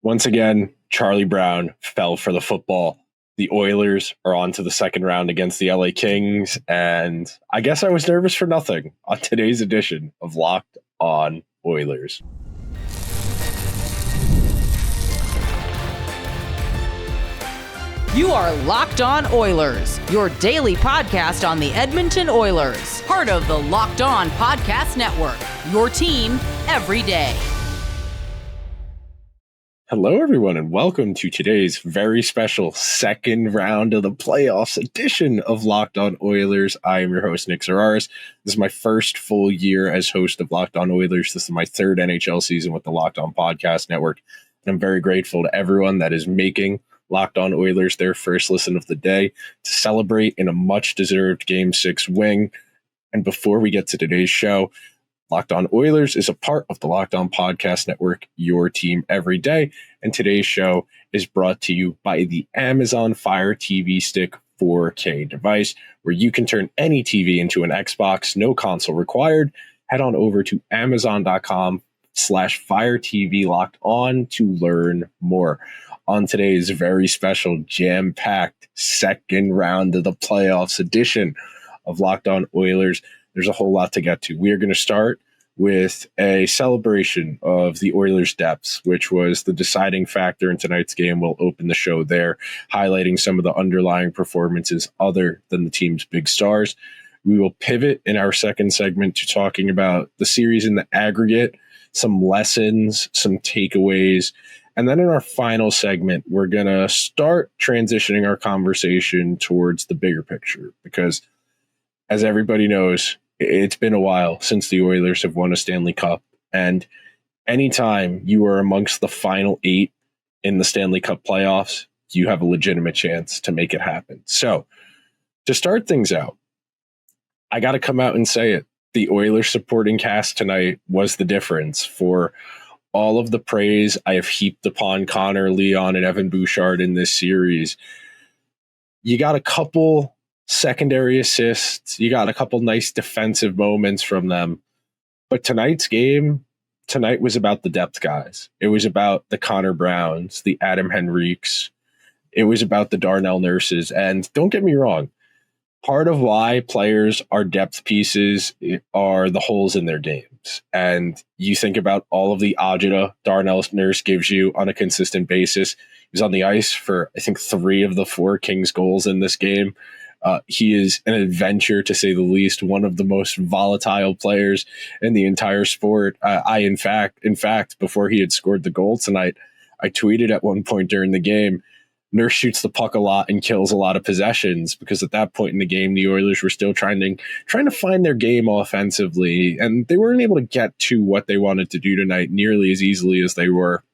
Once again, Charlie Brown fell for the football. The Oilers are on to the second round against the LA Kings, and I guess I was nervous for nothing on today's edition of Locked On Oilers. You are Locked On Oilers, your daily podcast on the Edmonton Oilers, part of the Locked On Podcast Network, your team every day. Hello, everyone, and welcome to today's very special second round of the playoffs edition of Locked On Oilers. I am your host, Nick Zararis. This is my first full year as host of Locked On Oilers. This is my third NHL season with the Locked On Podcast Network, and I'm very grateful to everyone that is making Locked On Oilers their first listen of the day to celebrate in a much-deserved Game 6 win. And before we get to today's show, Locked On Oilers is a part of the Locked On Podcast Network, your team every day. And today's show is brought to you by the Amazon Fire TV Stick 4K device, where you can turn any TV into an Xbox, no console required. Head on over to amazon.com/Fire TV Locked On to learn more. On today's very special, jam-packed second round of the playoffs edition of Locked On Oilers, there's a whole lot to get to. We are going to start with a celebration of the Oilers' depths, which was the deciding factor in tonight's game. We'll open the show there, highlighting some of the underlying performances other than the team's big stars. We will pivot in our second segment to talking about the series in the aggregate, some lessons, some takeaways. And then in our final segment, we're going to start transitioning our conversation towards the bigger picture, because as everybody knows, it's been a while since the Oilers have won a Stanley Cup. And anytime you are amongst the final 8 in the Stanley Cup playoffs, you have a legitimate chance to make it happen. So to start things out, I got to come out and say it. The Oilers supporting cast tonight was the difference. For all of the praise I have heaped upon Connor, Leon, and Evan Bouchard in this series, you got a couple secondary assists, you got a couple nice defensive moments from them. But tonight was about the depth guys. It was about the Connor Browns, the Adam Henriques. It was about the Darnell Nurses. And don't get me wrong, part of why players are depth pieces are the holes in their games. And you think about all of the agita Darnell Nurse gives you on a consistent basis. He was on the ice for, I think, 3 of the 4 Kings goals in this game. He is an adventure, to say the least, one of the most volatile players in the entire sport. In fact, before he had scored the goal tonight, I tweeted at one point during the game, Nurse shoots the puck a lot and kills a lot of possessions, because at that point in the game, the Oilers were still trying to find their game offensively, and they weren't able to get to what they wanted to do tonight nearly as easily as they were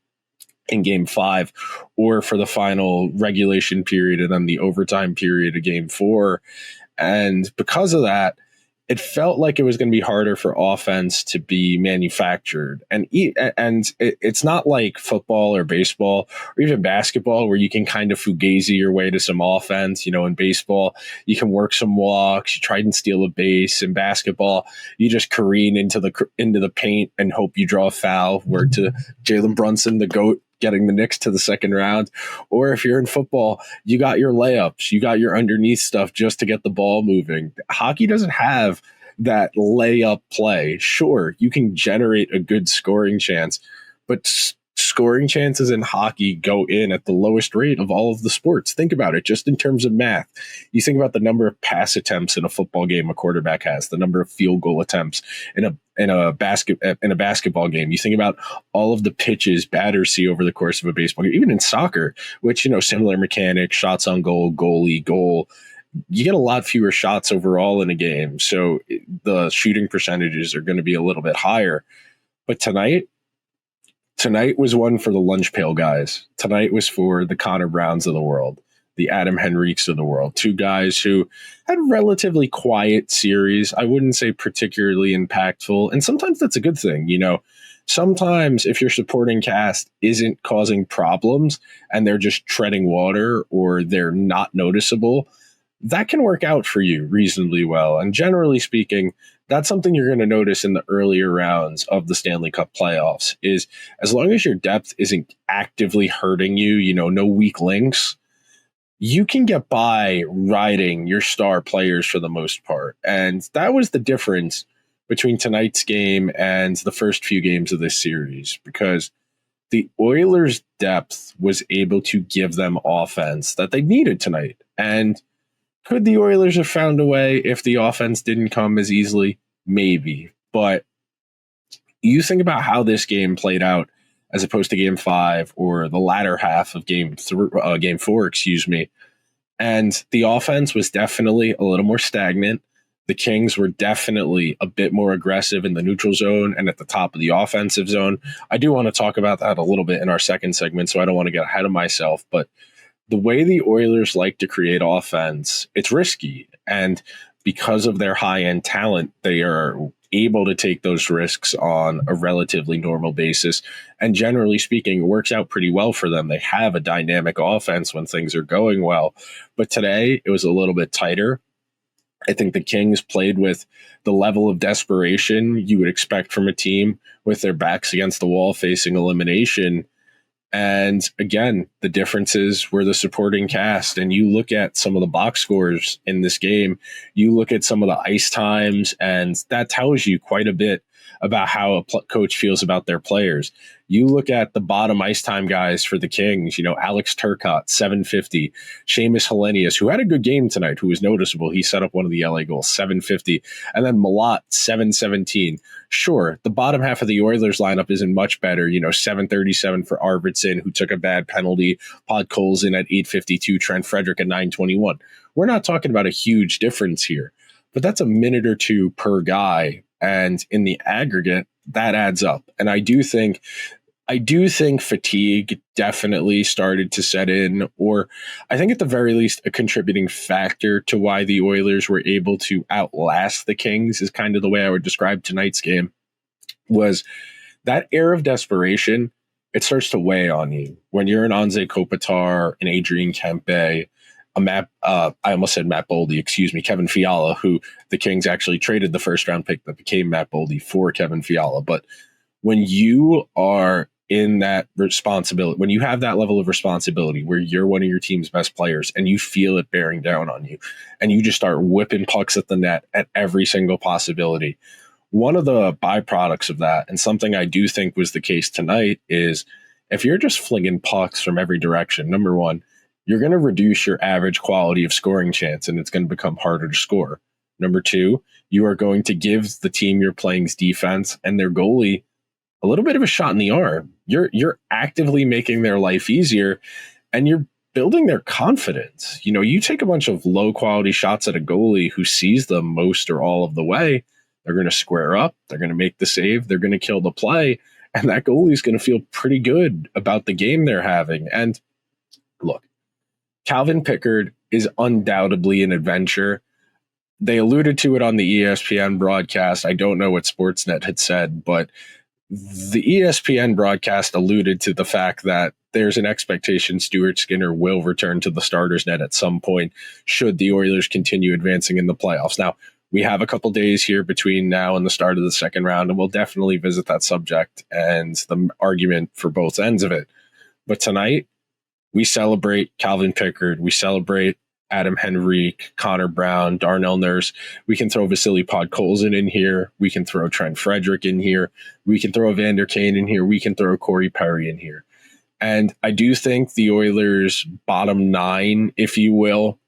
in Game 5 or for the final regulation period and then the overtime period of Game 4. And because of that, it felt like it was going to be harder for offense to be manufactured. And it's not like football or baseball or even basketball where you can kind of fugazi your way to some offense. You know, in baseball, you can work some walks, you try and steal a base. In basketball, you just careen into the paint and hope you draw a foul. Word to Jalen Brunson, the GOAT, getting the Knicks to the second round. Or if you're in football, you got your layups, you got your underneath stuff just to get the ball moving. Hockey doesn't have that layup play. Sure, you can generate a good scoring chance, but scoring chances in hockey go in at the lowest rate of all of the sports. Think about it, just in terms of math. You think about the number of pass attempts in a football game a quarterback has, the number of field goal attempts in a basketball game. You think about all of the pitches batters see over the course of a baseball game, even in soccer, which, similar mechanics, shots on goal, goalie, goal. You get a lot fewer shots overall in a game, so the shooting percentages are going to be a little bit higher. But tonight was one for the lunch pail guys. Tonight was for the Connor Browns of the world, the Adam Henriques of the world, 2 guys who had relatively quiet series. I wouldn't say particularly impactful, and sometimes that's a good thing. Sometimes if your supporting cast isn't causing problems and they're just treading water or they're not noticeable, that can work out for you reasonably well. And generally speaking, that's something you're going to notice in the earlier rounds of the Stanley Cup playoffs is as long as your depth isn't actively hurting you, no weak links, you can get by riding your star players for the most part. And that was the difference between tonight's game and the first few games of this series, because the Oilers' depth was able to give them offense that they needed tonight. And could the Oilers have found a way if the offense didn't come as easily? Maybe. But you think about how this game played out as opposed to game 5 or the latter half of game 4, and the offense was definitely a little more stagnant. The Kings were definitely a bit more aggressive in the neutral zone and at the top of the offensive zone. I do want to talk about that a little bit in our second segment, so I don't want to get ahead of myself. But the way the Oilers like to create offense, it's risky. And because of their high-end talent, they are able to take those risks on a relatively normal basis. And generally speaking, it works out pretty well for them. They have a dynamic offense when things are going well. But today, it was a little bit tighter. I think the Kings played with the level of desperation you would expect from a team with their backs against the wall facing elimination. And again, the differences were the supporting cast. And you look at some of the box scores in this game, you look at some of the ice times, and that tells you quite a bit about how a coach feels about their players. You look at the bottom ice time guys for the Kings, Alex Turcotte, 750, Seamus Hellenius, who had a good game tonight, who was noticeable. He set up one of the LA goals, 750, and then Malott, 717. Sure, the bottom half of the Oilers lineup isn't much better, 737 for Arvidsson, who took a bad penalty, Podkolzin at 852, Trent Frederick at 921. We're not talking about a huge difference here, but that's a minute or two per guy. And in the aggregate, that adds up. And I do think fatigue definitely started to set in, or I think at the very least a contributing factor to why the Oilers were able to outlast the Kings is kind of the way I would describe tonight's game, was that air of desperation. It starts to weigh on you when you're an Anze Kopitar, an Adrian Kempe, I almost said Matt Boldy, Kevin Fiala, who the Kings actually traded the first round pick that became Matt Boldy for Kevin Fiala. But when you are in that responsibility, when you have that level of responsibility where you're one of your team's best players and you feel it bearing down on you and you just start whipping pucks at the net at every single possibility, one of the byproducts of that, and something I do think was the case tonight, is if you're just flinging pucks from every direction, number one, you're going to reduce your average quality of scoring chance, and it's going to become harder to score. Number two, you are going to give the team you're playing's defense and their goalie a little bit of a shot in the arm. You're actively making their life easier, and you're building their confidence. You take a bunch of low-quality shots at a goalie who sees them most or all of the way, they're going to square up, they're going to make the save, they're going to kill the play, and that goalie's going to feel pretty good about the game they're having. And look, Calvin Pickard is undoubtedly an adventure. They alluded to it on the ESPN broadcast. I don't know what Sportsnet had said, but the ESPN broadcast alluded to the fact that there's an expectation Stuart Skinner will return to the starters net at some point should the Oilers continue advancing in the playoffs. Now, we have a couple days here between now and the start of the second round, and we'll definitely visit that subject and the argument for both ends of it. But tonight, we celebrate Calvin Pickard. We celebrate Adam Henrique, Connor Brown, Darnell Nurse. We can throw Vasily Podkolzin in here. We can throw Trent Frederick in here. We can throw Evander Kane in here. We can throw Corey Perry in here. And I do think the Oilers' bottom nine, if you will,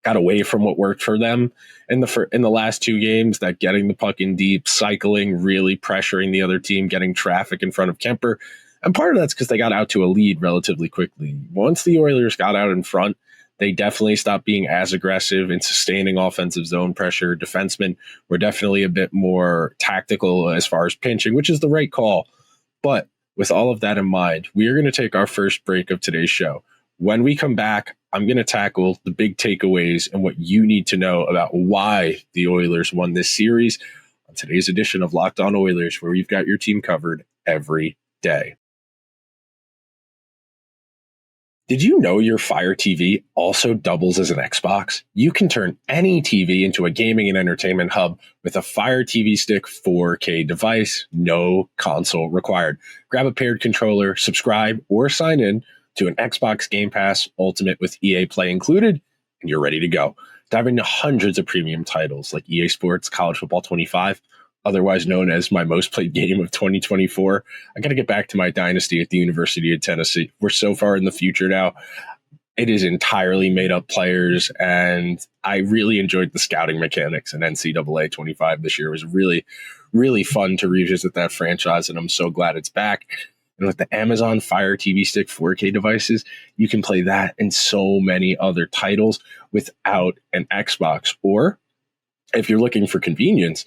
got away from what worked for them in the last two games, that getting the puck in deep, cycling, really pressuring the other team, getting traffic in front of Kemper. And part of that's because they got out to a lead relatively quickly. Once the Oilers got out in front, they definitely stopped being as aggressive in sustaining offensive zone pressure. Defensemen were definitely a bit more tactical as far as pinching, which is the right call. But with all of that in mind, we are going to take our first break of today's show. When we come back, I'm going to tackle the big takeaways and what you need to know about why the Oilers won this series on today's edition of Locked On Oilers, where we've got your team covered every day. Did you know your Fire TV also doubles as an Xbox? You can turn any TV into a gaming and entertainment hub with a Fire TV Stick 4K device, no console required. Grab a paired controller, subscribe, or sign in to an Xbox Game Pass Ultimate with EA Play included, and you're ready to go. Dive into hundreds of premium titles like EA Sports College Football 25, otherwise known as my most played game of 2024. I got to get back to my dynasty at the University of Tennessee. We're so far in the future now. It is entirely made up players, and I really enjoyed the scouting mechanics in NCAA 25 this year. It was really, really fun to revisit that franchise, and I'm so glad it's back. And with the Amazon Fire TV Stick 4K devices, you can play that and so many other titles without an Xbox. Or if you're looking for convenience,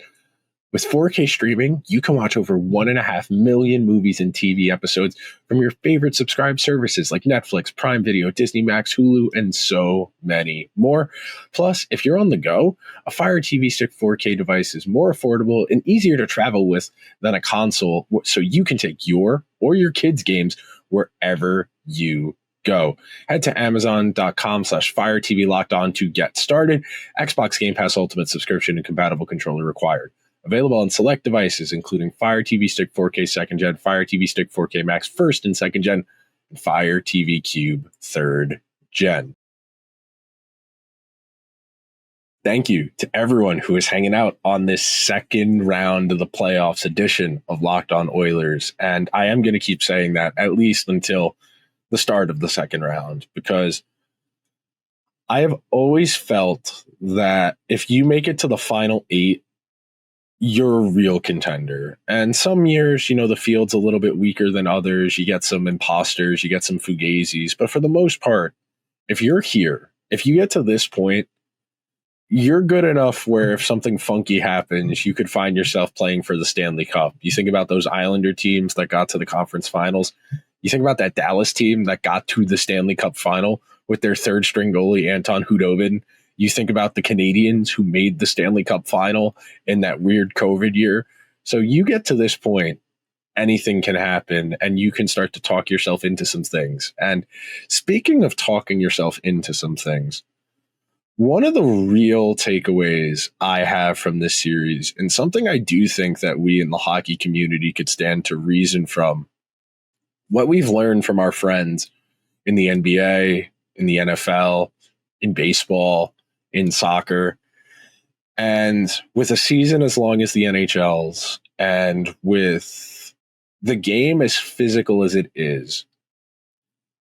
with 4K streaming, you can watch over 1.5 million movies and TV episodes from your favorite subscribed services like Netflix, Prime Video, Disney Max, Hulu, and so many more. Plus, if you're on the go, a Fire TV Stick 4K device is more affordable and easier to travel with than a console, so you can take your or your kids' games wherever you go. Head to amazon.com/Fire TV Locked On to get started. Xbox Game Pass Ultimate subscription and compatible controller required. Available on select devices, including Fire TV Stick 4K 2nd Gen, Fire TV Stick 4K Max 1st and 2nd Gen, and Fire TV Cube 3rd Gen. Thank you to everyone who is hanging out on this second round of the playoffs edition of Locked On Oilers. And I am going to keep saying that at least until the start of the second round, because I have always felt that if you make it to the final 8, you're a real contender. And some years, the field's a little bit weaker than others. You get some imposters, you get some fugazis. But for the most part, if you're here, if you get to this point, you're good enough where if something funky happens, you could find yourself playing for the Stanley Cup. You think about those Islander teams that got to the conference finals. You think about that Dallas team that got to the Stanley Cup final with their third string goalie, Anton Khudobin. You think about the Canadians who made the Stanley Cup final in that weird COVID year. So you get to this point, anything can happen, and you can start to talk yourself into some things. And speaking of talking yourself into some things, one of the real takeaways I have from this series, and something I do think that we in the hockey community could stand to reason from, what we've learned from our friends in the NBA, in the NFL, in baseball, in soccer, and with a season as long as the NHL's, and with the game as physical as it is,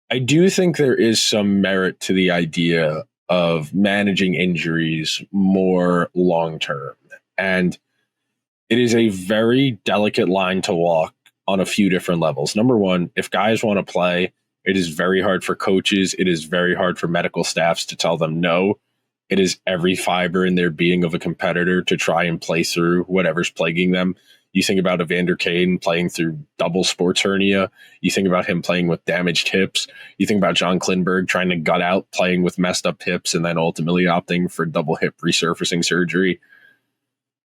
I do think there is some merit to the idea of managing injuries more long-term. And it is a very delicate line to walk on a few different levels. Number one, if guys want to play, it is very hard for coaches. It is very hard for medical staffs to tell them no. It is every fiber in their being of a competitor to try and play through whatever's plaguing them. You think about Evander Kane playing through double sports hernia. You think about him playing with damaged hips. You think about John Klingberg trying to gut out playing with messed up hips and then ultimately opting for double hip resurfacing surgery.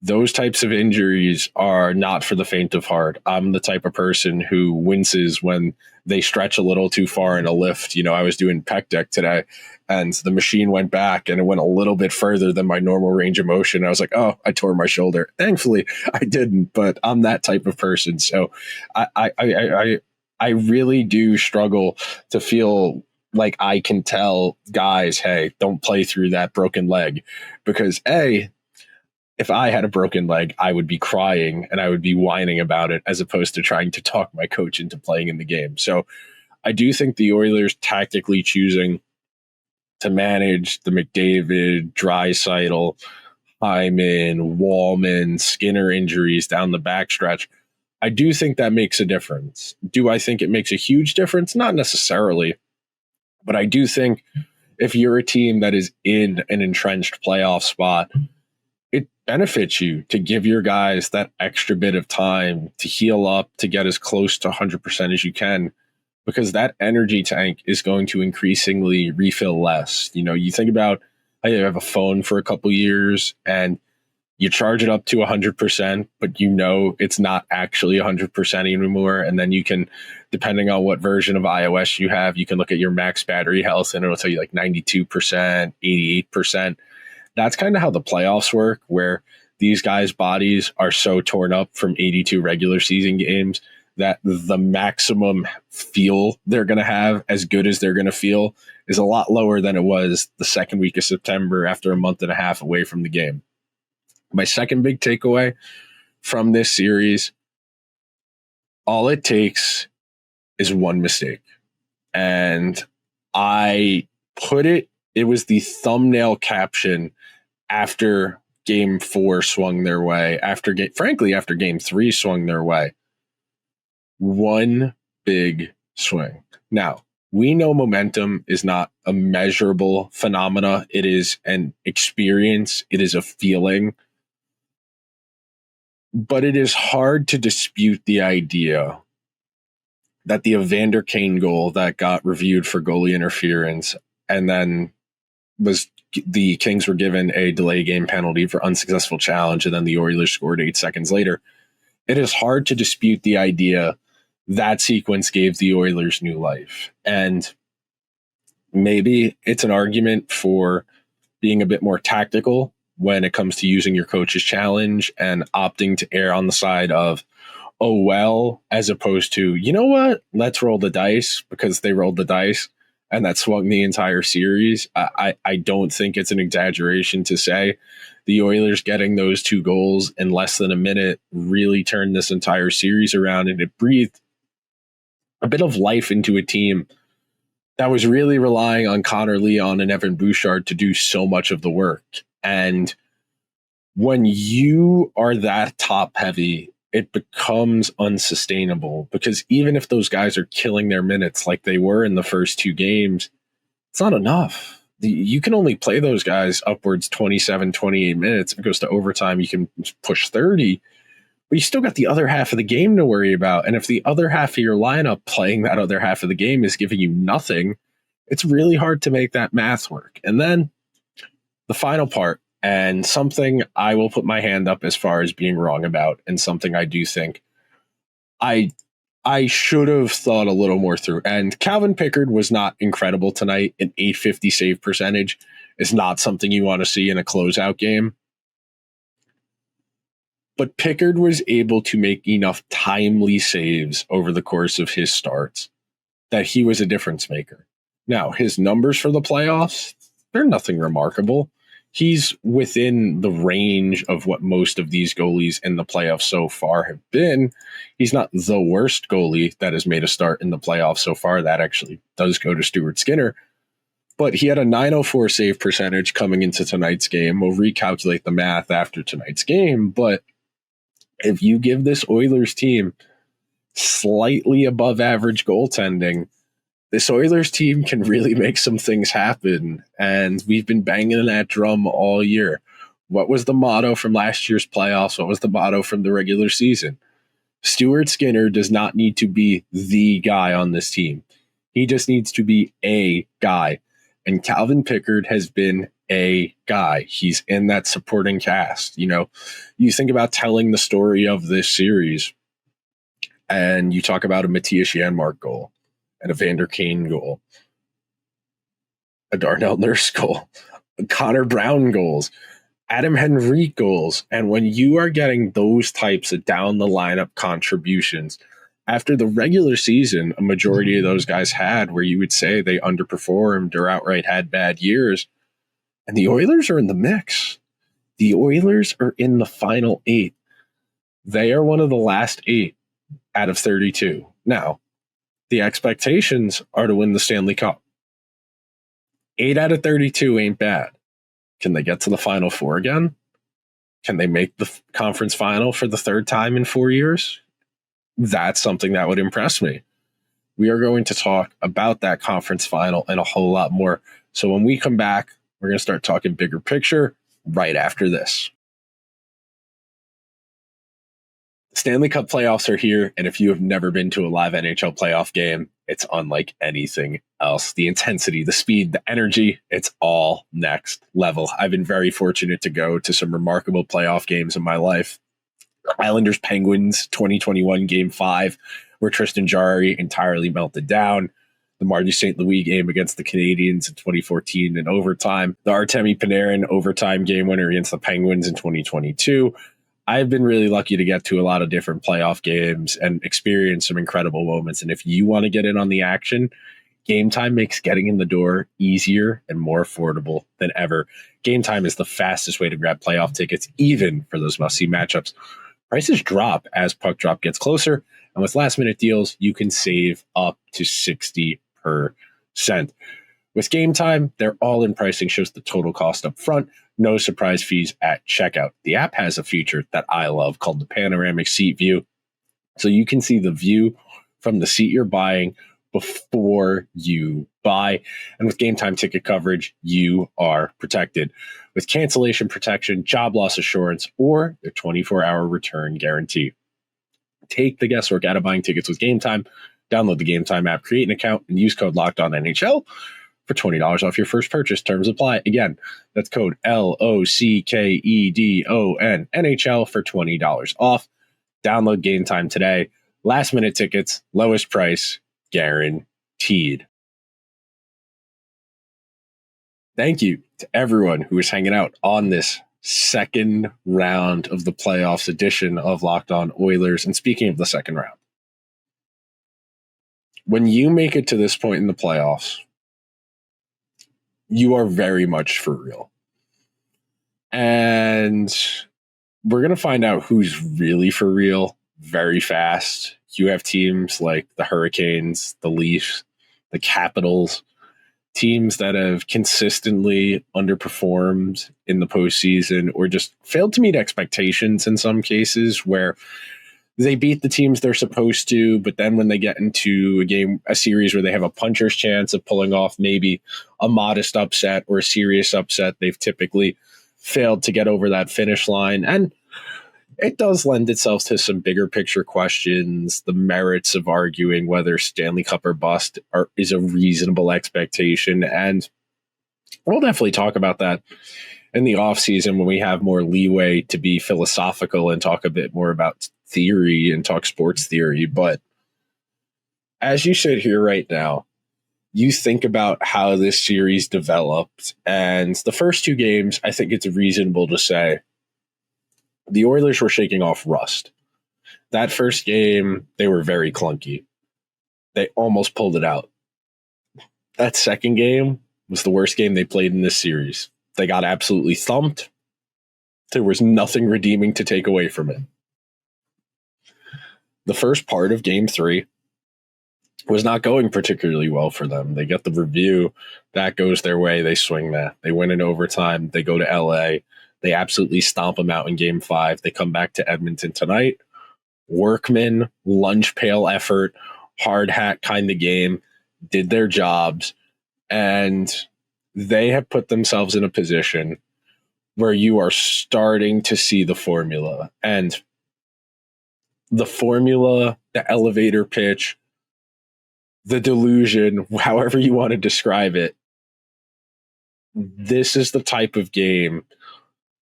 Those types of injuries are not for the faint of heart. I'm the type of person who winces when they stretch a little too far in a lift. I was doing pec deck today, and the machine went back and it went a little bit further than my normal range of motion. I was like, oh, I tore my shoulder. Thankfully, I didn't, but I'm that type of person. So I really do struggle to feel like I can tell guys, hey, don't play through that broken leg, because if I had a broken leg, I would be crying and I would be whining about it as opposed to trying to talk my coach into playing in the game. So I do think the Oilers tactically choosing to manage the McDavid, Draisaitl, Hyman, Wallman, Skinner injuries down the backstretch, I do think that makes a difference. Do I think it makes a huge difference? Not necessarily, but I do think if you're a team that is in an entrenched playoff spot, it benefits you to give your guys that extra bit of time to heal up, to get as close to 100% as you can, because that energy tank is going to increasingly refill less. You think about how you have a phone for a couple years and you charge it up to 100%, but you know it's not actually 100% anymore. And then you can, depending on what version of iOS you have, you can look at your max battery health and it'll tell you like 92%, 88%. That's kind of how the playoffs work, where these guys' bodies are so torn up from 82 regular season games that the maximum feel they're going to have, as good as they're going to feel, is a lot lower than it was the second week of September after a month and a half away from the game. My second big takeaway from this series, all it takes is one mistake. And I put it was the thumbnail caption after game 4 swung their way, after game 3 swung their way. One big swing. Now, we know momentum is not a measurable phenomena. It is an experience. It is a feeling. But it is hard to dispute the idea that the Evander Kane goal that got reviewed for goalie interference and then the Kings were given a delay game penalty for unsuccessful challenge, and then the Oilers scored 8 seconds later. It is hard to dispute the idea that sequence gave the Oilers new life. And maybe it's an argument for being a bit more tactical when it comes to using your coach's challenge and opting to err on the side of, oh, well, as opposed to, you know what, let's roll the dice, because they rolled the dice and that swung the entire series. I don't think it's an exaggeration to say the Oilers getting those 2 goals in less than a minute really turned this entire series around, and it breathed a bit of life into a team that was really relying on Connor Leon and Evan Bouchard to do so much of the work. And when you are that top heavy, it becomes unsustainable, because even if those guys are killing their minutes like they were in the first 2 games, it's not enough. You can only play those guys upwards 27, 28 minutes. If it goes to overtime, you can push 30, but you still got the other half of the game to worry about. And if the other half of your lineup playing that other half of the game is giving you nothing, it's really hard to make that math work. And then the final part, and something I will put my hand up as far as being wrong about, and something I do think I should have thought a little more through. And Calvin Pickard was not incredible tonight. An .850 save percentage is not something you want to see in a closeout game. But Pickard was able to make enough timely saves over the course of his starts that he was a difference maker. Now, his numbers for the playoffs, they're nothing remarkable. He's within the range of what most of these goalies in the playoffs so far have been. He's not the worst goalie that has made a start in the playoffs so far. That actually does go to Stuart Skinner. But he had a .904 save percentage coming into tonight's game. We'll recalculate the math after tonight's game. But if you give this Oilers team slightly above average goaltending, this Oilers team can really make some things happen, and we've been banging that drum all year. What was the motto from last year's playoffs? What was the motto from the regular season? Stuart Skinner does not need to be the guy on this team. He just needs to be a guy, and Calvin Pickard has been a guy. He's in that supporting cast. You know, you think about telling the story of this series, and you talk about a Matthias Janmark goal, and a Evander Kane goal, a Darnell Nurse goal, Connor Brown goals, Adam Henrique goals. And when you are getting those types of down the lineup contributions, after the regular season, a majority of those guys had where you would say they underperformed or outright had bad years, and the Oilers are in the mix. The Oilers are in the final 8. They are one of the last 8 out of 32. Now, the expectations are to win the Stanley Cup. 8 out of 32 ain't bad. Can they get to the Final 4 again? Can they make the conference final for the 3rd time in 4 years? That's something that would impress me. We are going to talk about that conference final and a whole lot more. So when we come back, we're going to start talking bigger picture right after this. Stanley Cup playoffs are here, and if you have never been to a live NHL playoff game, it's unlike anything else. The intensity, the speed, the energy, it's all next level. I've been very fortunate to go to some remarkable playoff games in my life. Islanders Penguins 2021 Game 5, where Tristan Jarry entirely melted down. The Marty St. Louis game against the Canadiens in 2014 in overtime. The Artemi Panarin overtime game winner against the Penguins in 2022. I've been really lucky to get to a lot of different playoff games and experience some incredible moments. And if you want to get in on the action, Game Time makes getting in the door easier and more affordable than ever. Game Time is the fastest way to grab playoff tickets, even for those must-see matchups. Prices drop as puck drop gets closer, and with last-minute deals, you can save up to 60%. With Game Time, their all-in pricing shows the total cost up front, no surprise fees at checkout. The app has a feature that I love called the panoramic seat view. So you can see the view from the seat you're buying before you buy. And with Game Time ticket coverage, you are protected with cancellation protection, job loss assurance, or their 24-hour return guarantee. Take the guesswork out of buying tickets with Game Time. Download the Game Time app, create an account, and use code LOCKEDONNHL for $20 off your first purchase. Terms apply. Again, that's code LOCKEDON NHL for $20 off. Download Game Time today. Last minute tickets, lowest price, guaranteed. Thank you to everyone who is hanging out on this second round of the playoffs edition of Locked On Oilers. And speaking of the second round, when you make it to this point in the playoffs, you are very much for real. And we're going to find out who's really for real very fast. You have teams like the Hurricanes, the Leafs, the Capitals, teams that have consistently underperformed in the postseason or just failed to meet expectations in some cases, where they beat the teams they're supposed to, but then when they get into a series where they have a puncher's chance of pulling off maybe a modest upset or a serious upset, they've typically failed to get over that finish line. And it does lend itself to some bigger picture questions, the merits of arguing whether Stanley Cup or bust is a reasonable expectation. And we'll definitely talk about that in the offseason when we have more leeway to be philosophical and talk a bit more about theory and talk sports theory. But as you sit here right now, you think about how this series developed. And the first two games, I think it's reasonable to say the Oilers were shaking off rust. That first game, they were very clunky. They almost pulled it out. That second game was the worst game they played in this series. They got absolutely thumped. There was nothing redeeming to take away from it. The first part of Game 3 was not going particularly well for them. They get the review. That goes their way. They swing that. They win in overtime. They go to LA. They absolutely stomp them out in Game 5. They come back to Edmonton tonight. Workman, lunge pail effort, hard hat kind of game, did their jobs, and they have put themselves in a position where you are starting to see the formula. And the formula, the elevator pitch, the delusion, however you want to describe it, this is the type of game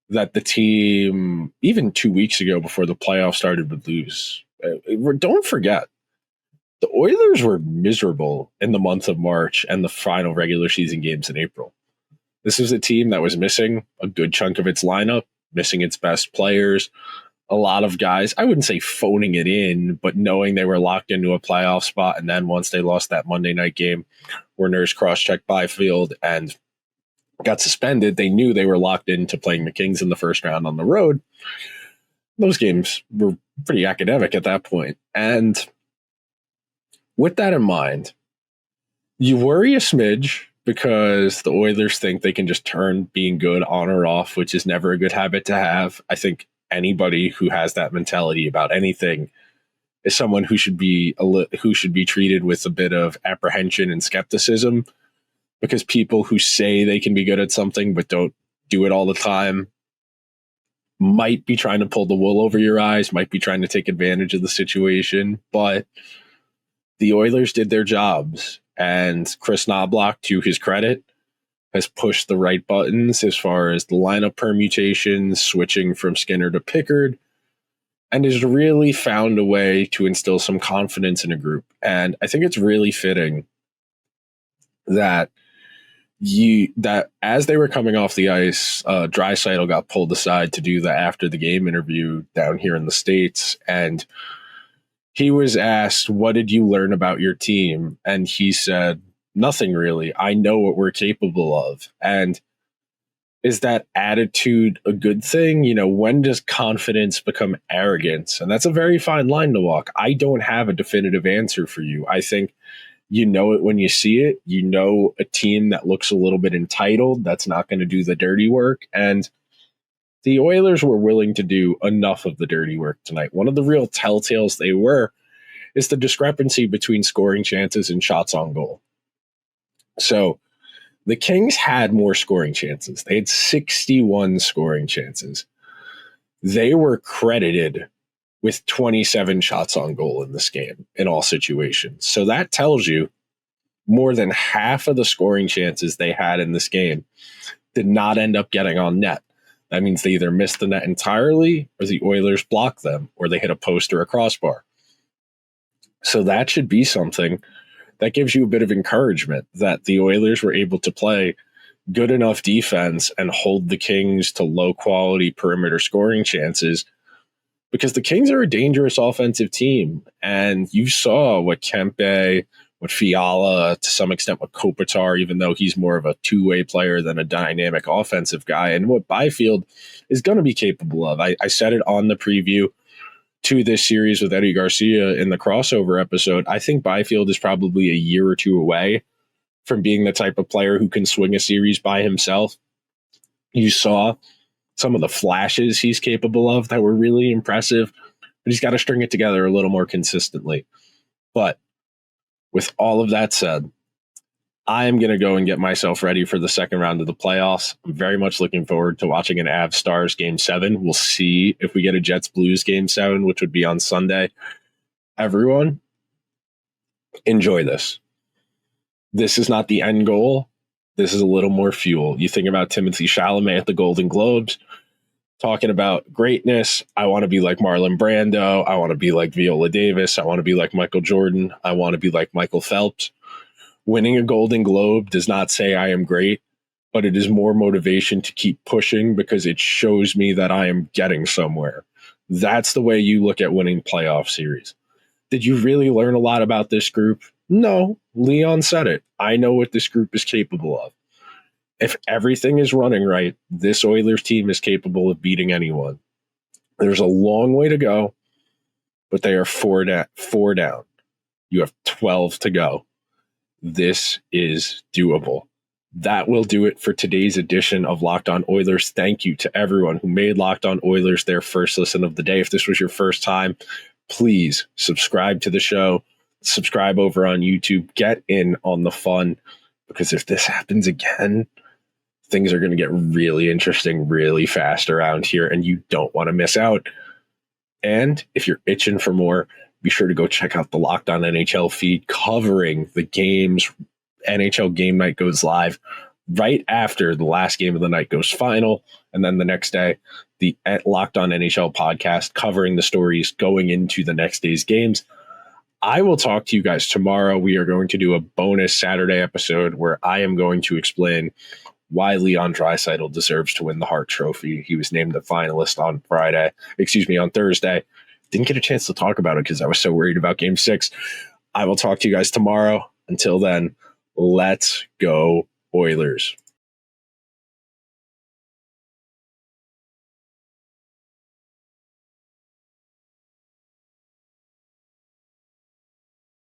that the team, even 2 weeks ago before the playoffs started, would lose. Don't forget, the Oilers were miserable in the month of March and the final regular season games in April. This was a team that was missing a good chunk of its lineup, missing its best players. A lot of guys, I wouldn't say phoning it in, but knowing they were locked into a playoff spot. And then once they lost that Monday night game where Nurse cross-checked Byfield and got suspended, they knew they were locked into playing the Kings in the first round on the road. Those games were pretty academic at that point. And with that in mind, you worry a smidge because the Oilers think they can just turn being good on or off, which is never a good habit to have. I think anybody who has that mentality about anything is someone who should be treated with a bit of apprehension and skepticism, because people who say they can be good at something but don't do it all the time, might be trying to pull the wool over your eyes, might be trying to take advantage of the situation, but the Oilers did their jobs, and Chris Knobloch, to his credit, has pushed the right buttons as far as the lineup permutations, switching from Skinner to Pickard, and has really found a way to instill some confidence in a group. And I think it's really fitting that as they were coming off the ice, Draisaitl got pulled aside to do the after the game interview down here in the States, and he was asked, "What did you learn about your team?" And he said, "Nothing really. I know what we're capable of." And is that attitude a good thing? You know, when does confidence become arrogance? And that's a very fine line to walk. I don't have a definitive answer for you. I think you know it when you see it. You know a team that looks a little bit entitled, that's not going to do the dirty work. And the Oilers were willing to do enough of the dirty work tonight. One of the real telltales they were is the discrepancy between scoring chances and shots on goal. So the Kings had more scoring chances. They had 61 scoring chances. They were credited with 27 shots on goal in this game in all situations. So that tells you more than half of the scoring chances they had in this game did not end up getting on net. That means they either missed the net entirely, or the Oilers blocked them, or they hit a post or a crossbar. So that should be something that gives you a bit of encouragement that the Oilers were able to play good enough defense and hold the Kings to low quality perimeter scoring chances, because the Kings are a dangerous offensive team. And you saw what Kempe, what Fiala, to some extent what Kopitar, even though he's more of a two-way player than a dynamic offensive guy, and what Byfield is going to be capable of. I said it on the preview to this series with Eddie Garcia in the crossover episode. I think Byfield is probably a year or two away from being the type of player who can swing a series by himself. You saw some of the flashes he's capable of that were really impressive, but he's got to string it together a little more consistently. But with all of that said, I'm going to go and get myself ready for the second round of the playoffs. I'm very much looking forward to watching an Avs Stars Game 7. We'll see if we get a Jets Blues Game 7, which would be on Sunday. Everyone, enjoy this. This is not the end goal. This is a little more fuel. You think about Timothée Chalamet at the Golden Globes, talking about greatness. I want to be like Marlon Brando. I want to be like Viola Davis. I want to be like Michael Jordan. I want to be like Michael Phelps. Winning a Golden Globe does not say I am great, but it is more motivation to keep pushing because it shows me that I am getting somewhere. That's the way you look at winning playoff series. Did you really learn a lot about this group? No, Leon said it. I know what this group is capable of. If everything is running right, this Oilers team is capable of beating anyone. There's a long way to go, but they are four down. You have 12 to go. This is doable. That will do it for today's edition of Locked On Oilers. Thank you to everyone who made Locked On Oilers their first listen of the day. If this was your first time, please subscribe to the show. Subscribe over on YouTube. Get in on the fun, because if this happens again, things are going to get really interesting really fast around here, and you don't want to miss out. And if you're itching for more, be sure to go check out the Locked On NHL feed covering the games. NHL Game Night goes live right after the last game of the night goes final. And then the next day, the Locked On NHL podcast covering the stories going into the next day's games. I will talk to you guys tomorrow. We are going to do a bonus Saturday episode where I am going to explain why Leon Draisaitl deserves to win the Hart Trophy. He was named a finalist on Thursday. Didn't get a chance to talk about it because I was so worried about Game 6. I will talk to you guys tomorrow. Until then, let's go Oilers.